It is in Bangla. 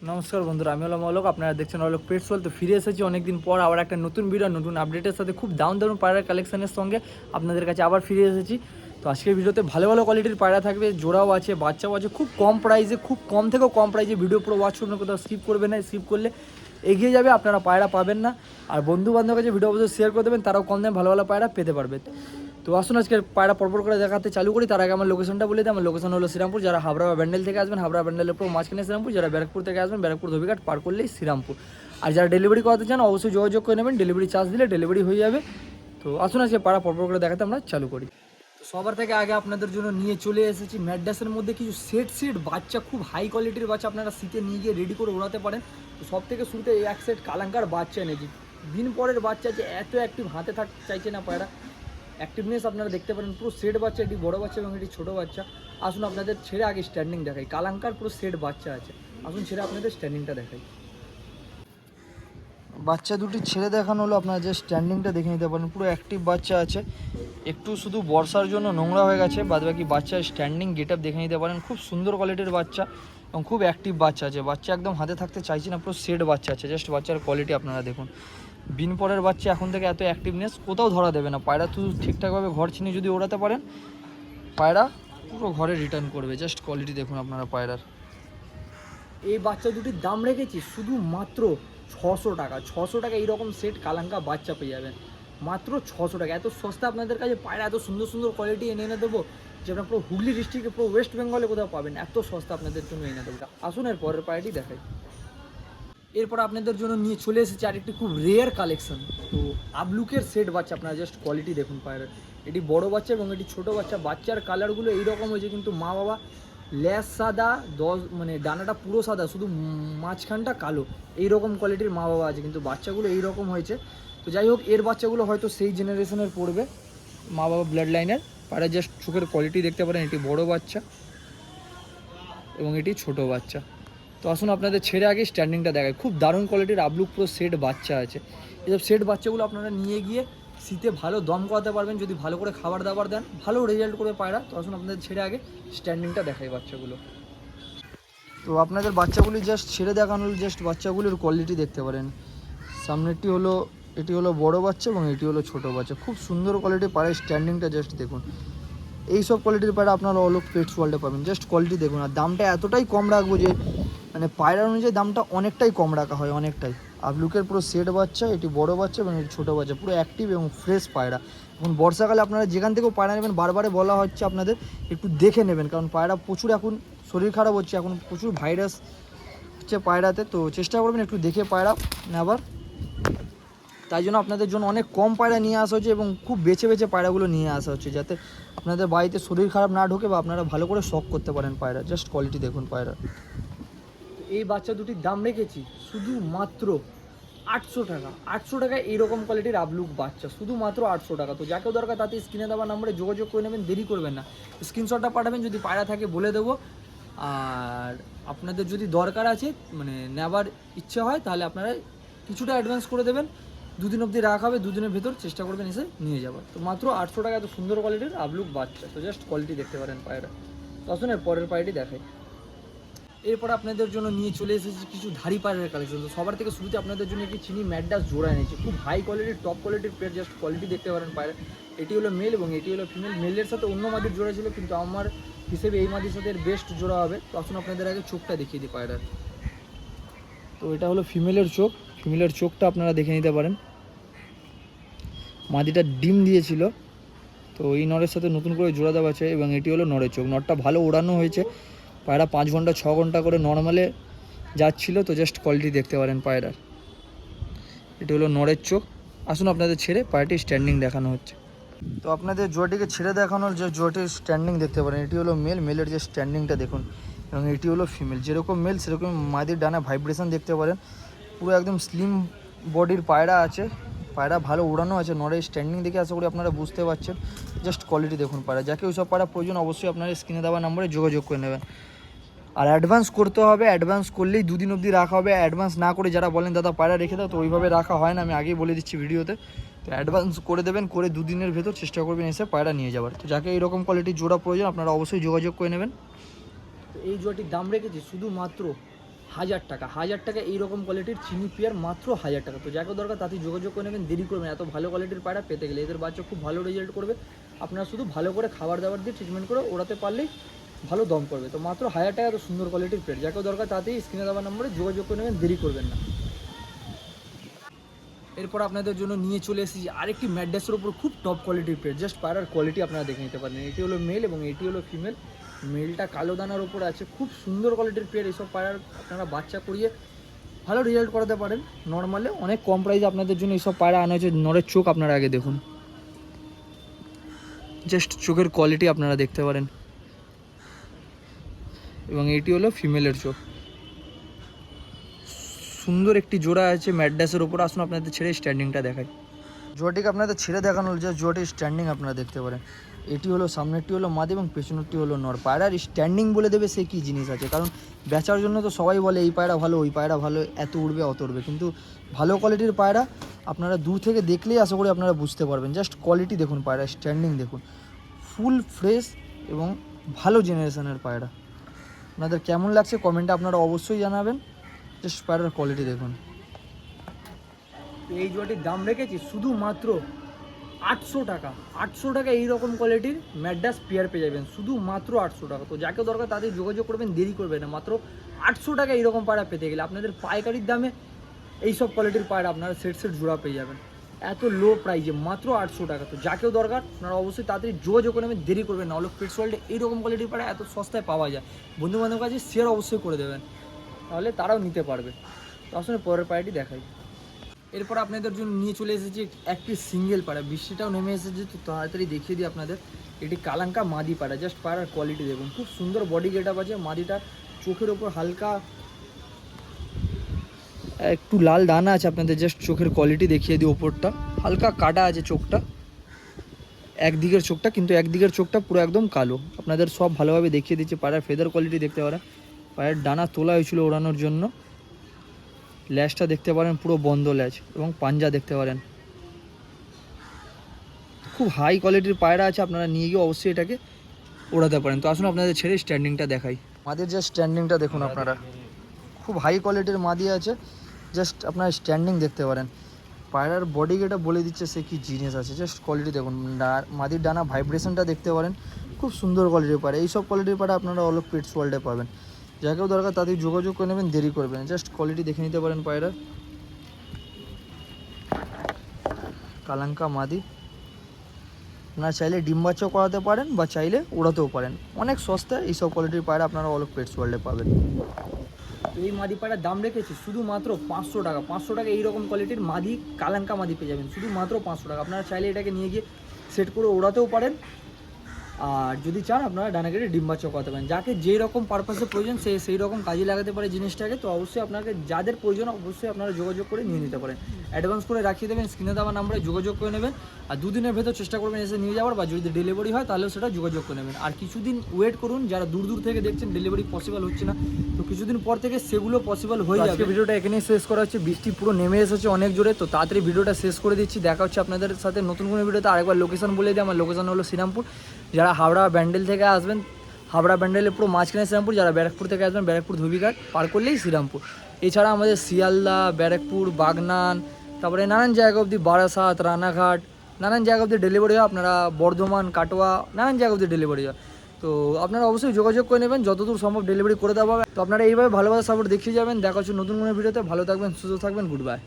নমস্কার বন্ধুরা, আমি হলাম অলোক। আপনারা দেখছেন অলোক পেটস ওয়ার্ল্ড। তো ফিরে এসেছি অনেকদিন পর আবার একটা নতুন ভিডিও, নতুন আপডেটের সাথে, খুব দারুণ দারুণ পায়রার কালেকশনের সঙ্গে আপনাদের কাছে আবার ফিরে এসেছি। তো আজকের ভিডিওতে ভালো ভালো কোয়ালিটির পায়রা থাকবে, জোড়াও আছে, বাচ্চাও আছে, খুব কম প্রাইসে, খুব কম থেকেও কম প্রাইসে। ভিডিও পুরো ওয়াচ করবেন, কোথাও স্কিপ করবে না। স্কিপ করলে এগিয়ে যাবে, আপনারা পায়রা পাবেন না। আর বন্ধু বান্ধবের কাছে ভিডিও অবশ্যই শেয়ার করে দেবেন, তারাও কম দামে ভালো ভালো পায়রা পেতে পারবে। তো আসুন আজকে পায়রা পরপর করে দেখাতে চালু করি। তার আগে আমার লোকেশনটা বলে দিই। আমার লোকেশন হলো শ্রীরামপুর। যারা হাবড়া বা ব্যান্ডেল থেকে আসবেন, হাবড়া ব্যান্ডেলের পুরো মাঝখানে শ্রীরামপুর। যারা ব্যারাকপুর থেকে আসবেন, ব্যারাকপুর ধোবিঘাট পার করলেই শ্রীরামপুর। আর যারা ডেলিভারি করাতে চান অবশ্যই যোগাযোগ করে নেবেন, ডেলিভারি চার্জ দিলে ডেলিভারি হয়ে যাবে। তো আসুন আজকে পায়রা পরপর করে দেখাতে আমরা চালু করি। তো সবার থেকে আগে আপনাদের জন্য নিয়ে চলে এসেছি ম্যাডাসের মধ্যে কিছু সেট বাচ্চা, খুব হাই কোয়ালিটির বাচ্চা, আপনারা শীতে নিয়ে গিয়ে রেডি করে ওড়াতে পারেন। তো সব থেকে শুরুতে এই এক সেট কালাঙ্কার বাচ্চা এনেছি। দিন পরের বাচ্চা, যে এত অ্যাক্টিভ, হাতে থাকতে চাইছে না পায়রা, অ্যাক্টিভনেস আপনারা দেখতে পারেন। পুরো সেট বাচ্চা, এটি বড় বাচ্চা এবং এটি ছোটো বাচ্চা। আসুন আপনাদের ছেড়ে আগে স্ট্যান্ডিং দেখাই। কালাঙ্কার পুরো সেট বাচ্চা আছে, আসুন ছেড়ে আপনাদের স্ট্যান্ডিংটা দেখাই। বাচ্চা দুটি ছেড়ে দেখানো হলো, আপনারা যে স্ট্যান্ডিংটা দেখে নিতে পারেন। পুরো অ্যাক্টিভ বাচ্চা আছে, একটু শুধু বর্ষার জন্য নোংরা হয়ে গেছে, বাদবাকি বাচ্চার স্ট্যান্ডিং গেট আপ দেখে নিতে পারেন। খুব সুন্দর কোয়ালিটির বাচ্চা এবং খুব অ্যাক্টিভ বাচ্চা আছে। বাচ্চা একদম হাতে থাকতে চাইছি না, পুরো সেট বাচ্চা আছে। জাস্ট বাচ্চার কোয়ালিটি আপনারা দেখুন। বিন পরের বাচ্চা এখন থেকে এত অ্যাক্টিভনেস কোথাও ধরা দেবে না। পায়রা শুধু ঠিকঠাকভাবে ঘর ছিনিয়ে যদি ওড়াতে পারেন, পায়রা পুরো ঘরে রিটার্ন করবে। জাস্ট কোয়ালিটি দেখুন আপনারা পায়রার। এই বাচ্চা দুটির দাম রেখেছি শুধুমাত্র 600 টাকা। 600 টাকা এইরকম সেট কালাঙ্কা বাচ্চা পেয়ে যাবেন মাত্র 600 টাকা। এত সস্তা আপনাদের কাছে পায়রা, এত সুন্দর সুন্দর কোয়ালিটি এনে দেবো যে আপনার পুরো হুগলি ডিস্ট্রিক্টে, পুরো ওয়েস্ট বেঙ্গলে কোথাও পাবেন। এত সস্তা আপনাদের জন্য এনে দেবো। আসুন এর পরের পায়রাটি দেখাই। এরপর আপনাদের জন্য নিয়ে চলে এসেছে আরেকটি খুব রেয়ার কালেকশন। তো আবলুকের সেট বাচ্চা, আপনারা জাস্ট কোয়ালিটি দেখুন পায়রার। এটি বড় বাচ্চা এবং এটি ছোটো বাচ্চা। বাচ্চার কালারগুলো এইরকম হয়েছে, কিন্তু মা বাবা ল্যাস সাদা, মানে ডানাটা পুরো সাদা, শুধু মাঝখানটা কালো। এইরকম কোয়ালিটির মা বাবা আছে, কিন্তু বাচ্চাগুলো এইরকম হয়েছে। তো যাই হোক, এর বাচ্চাগুলো হয়তো সেই জেনারেশনের পড়বে, মা বাবা ব্লাড লাইনের। পায়রা জাস্ট চোখের কোয়ালিটি দেখতে পারেন। এটি বড় বাচ্চা এবং এটি ছোট বাচ্চা। তো আসুন আপনাদের ছেড়ে আগে স্ট্যান্ডিংটা দেখায়। খুব দারুণ কোয়ালিটির আবলুক পুরো সেট বাচ্চা আছে। এসব সেট বাচ্চাগুলো আপনারা নিয়ে গিয়ে শীতে ভালো দম করাতে পারবেন, যদি ভালো করে খাবার দাবার দেন, ভালো রেজাল্ট করে পায়রা। তো আসুন আপনাদের ছেড়ে আগে স্ট্যান্ডিংটা দেখাই বাচ্চাগুলো। তো আপনাদের বাচ্চাগুলি জাস্ট ছেড়ে দেখানোর, জাস্ট বাচ্চাগুলির কোয়ালিটি দেখতে পারেন। সামনেরটি হলো, এটি হলো বড় বাচ্চা এবং এটি হলো ছোট বাচ্চা। খুব সুন্দর কোয়ালিটির পায়রা, স্ট্যান্ডিংটা জাস্ট দেখুন। এইসব কোয়ালিটির পায়রা আপনারা অলোক পেটস ওয়ার্ল্ডে পাবেন। জাস্ট কোয়ালিটি দেখুন। আর দামটা এতটাই কম রাখবো যে, মানে পায়রা অনুযায়ী দামটা অনেকটাই কম রাখা হয়, অনেকটাই। আবলুকের পুরো সেট বাচ্চা, এটি বড় বাচ্চা এবং এটি ছোটো বাচ্চা, পুরো অ্যাক্টিভ এবং ফ্রেশ পায়রা। এখন বর্ষাকালে আপনারা যেখান থেকেও পায়রা নেবেন, বারবারে বলা হচ্ছে আপনাদের একটু দেখে নেবেন, কারণ পায়রা প্রচুর এখন শরীর খারাপ হচ্ছে, এখন প্রচুর ভাইরাস হচ্ছে পায়রাতে। তো চেষ্টা করবেন একটু দেখে পায়রা নেবার। তাই জন্য আপনাদের জন্য অনেক কম পায়রা নিয়ে আসা হচ্ছে এবং খুব বেছে বেছে পায়রাগুলো নিয়ে আসা হচ্ছে, যাতে আপনাদের বাড়িতে শরীর খারাপ না ঢোকে বা আপনারা ভালো করে শখ করতে পারেন পায়রা। জাস্ট কোয়ালিটি দেখুন পায়রা। এই বাচ্চা দুটির দাম রেখেছি শুধুমাত্র 800 টাকা। 800 টাকায় এইরকম কোয়ালিটির আবলুক বাচ্চা, শুধুমাত্র 800 টাকা। তো যাকেও দরকার তাতে স্ক্রিনে দেওয়া নাম্বারে যোগাযোগ করে নেবেন, দেরি করবেন না। স্ক্রিনশটটা পাঠাবেন, যদি পায়রা থাকে বলে দেবো। আর আপনাদের যদি দরকার আছে, মানে নেবার ইচ্ছে হয়, তাহলে আপনারা কিছুটা অ্যাডভান্স করে দেবেন। দুদিন অবধি রাখা হবে, দুদিনের ভেতর চেষ্টা করবেন এসে নিয়ে যাবার। তো মাত্র 800 টাকা এত সুন্দর কোয়ালিটির আবলুক বাচ্চা। তো জাস্ট কোয়ালিটি দেখতে পারেন পায়রা। তো আসুন এর পরের পায়রাটি দেখাই। এরপর আপনাদের জন্য নিয়ে চলে এসেছি কিছু ধাড়ি পায়রার কালেকশন। তো সবার থেকে শুরুতে আপনাদের জন্য একটি চিনি ম্যাডাস জোড়া এনেছি। খুব হাই কোয়ালিটির, টপ কোয়ালিটির পেয়ার। জাস্ট কোয়ালিটি দেখতে পারেন পায়রা। এটি হলো মেল এবং এটি হলো ফিমেল। মেলের সাথে অন্য মাদির জোড়া ছিল, কিন্তু আমার হিসেবে এই মাদির সাথে এর বেস্ট জোড়া হবে। তো আসুন আপনাদের আগে চোখটা দেখিয়ে দিই পায়রার। তো এটা হলো ফিমেলের চোখ। ফিমেলের চোখটা আপনারা দেখে নিতে পারেন। মাদিটা ডিম দিয়েছিল, তো এই নরের সাথে নতুন করে জোড়া দেওয়া আছে এবং এটি হলো নরের চোখ। নরটা ভালো ওড়ানো হয়েছে। পায়রা 5 ঘন্টা 6 ঘন্টা করে নর্মালে যাচ্ছিল। তো জাস্ট কোয়ালিটি দেখতে পারেন পায়রার। এটি হলো নরের চোখ। আসুন আপনাদের ছেড়ে পায়রাটি স্ট্যান্ডিং দেখানো হচ্ছে। তো আপনাদের জোয়াটিকে ছেড়ে দেখানোর যে জোয়াটির স্ট্যান্ডিং দেখতে পারেন। এটি হলো মেল, মেলের যে স্ট্যান্ডিংটা দেখুন, এবং এটি হলো ফিমেল। যেরকম মেল সেরকম মাদির ডানা ভাইব্রেশন দেখতে পারেন। পুরো একদম স্লিম বডির পায়রা আছে। পায়রা ভালো উড়ানো আছে। নরের স্ট্যান্ডিং দেখে আশা করি আপনারা বুঝতে পারছেন। জাস্ট কোয়ালিটি দেখুন পায়রা। যাকে ওইসব পায়রা প্রয়োজন অবশ্যই আপনারা স্ক্রিনে দেওয়া নম্বরে যোগাযোগ করে নেবেন। আর অ্যাডভান্স করতে হবে। অ্যাডভান্স করলেই দুদিন অবধি রাখা হবে। অ্যাডভান্স না করে যারা বলেন দাদা পায়রা রেখে দাও, তো ওইভাবে রাখা হয় না, আমি আগেই বলে দিচ্ছি ভিডিওতে। তো অ্যাডভান্স করে দেবেন, করে দুদিনের ভেতর চেষ্টা করবেন এসে পায়রা নিয়ে যাবার। তো যাকে এইরকম কোয়ালিটির জোড়া প্রয়োজন আপনারা অবশ্যই যোগাযোগ করে নেবেন। তো এই জোড়াটির দাম রেখেছি শুধুমাত্র টাকা, 1000 টাকা এইরকম কোয়ালিটির চিনি পেয়ার মাত্র 1000 টাকা। তো যাকে দরকার তাতে যোগাযোগ করে নেবেন, দেরি করবেন এত ভালো কোয়ালিটির পায়রা পেতে গেলে। এদের বাচ্চা খুব ভালো রেজাল্ট করবে, আপনারা শুধু ভালো করে খাবার দাবার দিয়ে ট্রিটমেন্ট করে ওড়াতে পারলেই ভালো দম করবে। তো মাত্র 1000 টাকা এত সুন্দর কোয়ালিটির পেয়ার, যাকে দরকার তাতেই স্ক্রিনে দেওয়া নম্বরে যোগাযোগ করে নেবেন, দেরি করবেন না। এরপর আপনাদের জন্য নিয়ে চলে এসেছি আরেকটি ম্যাড্রাসের ওপর খুব টপ কোয়ালিটির পেয়ার। জাস্ট পায়রার কোয়ালিটি আপনারা দেখে নিতে পারেন। এটি হলো মেল এবং এটি হলো ফিমেল। মেলটা কালো দানার ওপর আছে, খুব সুন্দর কোয়ালিটির পেয়ার। এইসব পায়রার আপনারা বাচ্চা করিয়ে ভালো রেজাল্ট করাতে পারেন। নর্মালে অনেক কম প্রাইসে আপনাদের জন্য এইসব পায়রা আনা হয়েছে। নরের চোখ আপনারা আগে দেখুন, জাস্ট চোখের কোয়ালিটি আপনারা দেখতে পারেন। এবং এইটি হলো ফিমেলের চোখ, সুন্দর একটি জোড়া আছে ম্যাড্রাসের ওপর। আসুন আপনাদের ছেড়ে স্ট্যান্ডিংটা দেখাই। জোড়াটিকে আপনাদের ছেড়ে দেখানো হলো, যে জোড়াটির স্ট্যান্ডিং আপনারা দেখতে পারেন। এটি হলো সামনেরটি হলো মাদি এবং পেছনেরটি হলো নর। পায়রার স্ট্যান্ডিং বলে দেবে সে কী জিনিস আছে, কারণ বেচার জন্য তো সবাই বলে এই পায়রা ভালো, ওই পায়রা ভালো, এত উড়বে অত উড়বে, কিন্তু ভালো কোয়ালিটির পায়রা আপনারা দূর থেকে দেখলেই আশা করি আপনারা বুঝতে পারবেন। জাস্ট কোয়ালিটি দেখুন, পায়রার স্ট্যান্ডিং দেখুন, ফুল ফ্রেশ এবং ভালো জেনারেশনের পায়রা। আপনাদের কেমন লাগছে কমেন্টে আপনারা অবশ্যই জানাবেন। জাস্ট পায়রার কোয়ালিটি দেখুন। এই জোড়াটির দাম রেখেছি শুধুমাত্র 800 টাকা। 800 টাকা এইরকম কোয়ালিটির ম্যাড্রাস পেয়ার পেয়ে যাবেন, শুধুমাত্র 800 টাকা। তো যাকে দরকার তাদের যোগাযোগ করবেন, দেরি করবেন না। মাত্র 800 টাকা এইরকম পায়রা পেতে গেলে আপনাদের পাইকারির দামে এইসব কোয়ালিটির পায়রা আপনারা সেট সেট জোড়া পেয়ে যাবেন এত লো প্রাইজে, মাত্র 800 টাকা। তো যাকেও দরকার আপনারা অবশ্যই তাড়াতাড়ি যোগাযোগ করে নেবেন, দেরি করবেন না। হলো পেটস ওয়ার্ল্ডে এইরকম কোয়ালিটির পায়রা এত সস্তায় পাওয়া যায়। বন্ধুবান্ধবের কাছে শেয়ার অবশ্যই করে দেবেন, তাহলে তারাও নিতে পারবে। তো আসলে পরের পায়রাটি দেখাই। এরপর আপনাদের জন্য নিয়ে চলে এসেছি একটি সিঙ্গেল পায়রা। বৃষ্টিটাও নেমে এসেছে, তো তাড়াতাড়ি দেখিয়ে দিই আপনাদের। এটি কালাঙ্কা মাদি পায়রা। জাস্ট পায়রার কোয়ালিটি দেখুন, খুব সুন্দর বডি গেট আপ আছে। মাদিটা চোখের ওপর হালকা একটু লাল দানা আছে, আপনাদের জাস্ট চোখের কোয়ালিটি দেখিয়ে দিই। ওপরটা হালকা কাটা আছে চোখটা, একদিকের চোখটা, কিন্তু একদিকের চোখটা পুরো একদম কালো। আপনাদের সব ভালোভাবে দেখিয়ে দিচ্ছে। পায়রার ফেদার কোয়ালিটি দেখতে পারেন, পায়ের ডানা তোলা হয়েছিল ওড়ানোর জন্য। ল্যাজটা দেখতে পারেন পুরো বন্ধ ল্যাজ, এবং পাঞ্জা দেখতে পারেন। খুব হাই কোয়ালিটির পায়রা আছে, আপনারা নিয়ে গিয়ে অবশ্যই এটাকে ওড়াতে পারেন। তো আসুন আপনাদের ছেড়ে স্ট্যান্ডিংটা দেখাই। মাদের যে স্ট্যান্ডিংটা দেখুন আপনারা, খুব হাই কোয়ালিটির মাদি আছে। জাস্ট আপনারা স্ট্যান্ডিং দেখতে পারেন। পায়রার বডি গেটা বলে দিচ্ছে সে কি জিনিস আছে। জাস্ট কোয়ালিটি দেখুন, মাদির ডানা ভাইব্রেশনটা দেখতে পারেন, খুব সুন্দর কোয়ালিটির পায়রা। এইসব কোয়ালিটির পায়রা আপনারা অল পেটস ওয়ার্ল্ডে পাবেন। যাকেও দরকার তাদের যোগাযোগ করে নেবেন, দেরি করবেন। জাস্ট কোয়ালিটি দেখে নিতে পারেন পায়রার। কালাঙ্কা মাদি, আপনারা চাইলে ডিম বাচ্চাও করাতে পারেন বা চাইলে ওড়াতেও পারেন। অনেক সস্তা এইসব কোয়ালিটির পায়রা আপনারা অল পেটস ওয়ার্ল্ডে পাবেন। এই মাদি পায়রার দাম রেখেছি শুধুমাত্র 500 টাকা। 500 টাকা এইরকম কোয়ালিটির মাদি কালাঙ্কা মাদি পেয়ে যাবেন, শুধুমাত্র 500 টাকা। আপনারা চাইলে এটাকে নিয়ে গিয়ে সেট করে ওড়াতেও পারেন, আর যদি চান আপনারা ডানা কেটে ডিম বাচ্চা করাতে পারেন। যাকে যেই রকম পারপাসে প্রয়োজন সে সেই রকম কাজে লাগাতে পারে জিনিসটাকে। তো অবশ্যই আপনাকে যাদের প্রয়োজন অবশ্যই আপনারা যোগাযোগ করে নিয়ে নিতে পারেন। অ্যাডভান্স করে রাখিয়ে দেবেন, স্ক্রিনে দেওয়া নাম্বারে যোগাযোগ করে নেবেন। আর দুদিনের ভেতর চেষ্টা করবেন এসে নিয়ে যাওয়ার, বা যদি ডেলিভারি হয় তাহলেও সেটা যোগাযোগ করে নেবেন। আর কিছুদিন ওয়েট করুন, যারা দূর দূর থেকে দেখছেন ডেলিভারি পসিবল হচ্ছে না, তো কিছুদিন পর থেকে সেগুলো পসিবল হয়ে যাবে। ভিডিওটা এখানেই শেষ করা হচ্ছে। বৃষ্টি পুরো নেমে এসেছে অনেক জোরে, তো তাড়াতাড়ি ভিডিওটা শেষ করে দিচ্ছি। দেখা হচ্ছে আপনাদের সাথে নতুন কোনো ভিডিওতে। আরেকবার লোকেশন বলে দিই, আমার লোকেশন হলো শ্রীরামপুর। যারা হাওড়া ব্যান্ডেল থেকে আসবেন, হাওড়া ব্যান্ডেলে পুরো মাঝখানে শ্রীরামপুর। যারা ব্যারাকপুর থেকে আসবেন, ব্যারাকপুর ধুবিঘাট পার করলেই শ্রীরামপুর। এছাড়া আমাদের শিয়ালদা, ব্যারাকপুর, বাগনান, তারপরে নানান জায়গা অবধি, বারাসাত, রানাঘাট, নানান জায়গা অবধি ডেলিভারি হয়। আপনারা বর্ধমান, কাটোয়া, নানান জায়গা অবধি ডেলিভারি হয়। তো আপনারা অবশ্যই যোগাযোগ করে নেবেন, যতদূর সম্ভব ডেলিভারি করে দেওয়া হবে। তো আপনারা এইভাবে ভালোভাবে সাপোর্ট দেখিয়ে যাবেন। দেখা হচ্ছে নতুন কোনো ভিডিওতে। ভালো থাকবেন, সুস্থ থাকবেন, গুড বাই।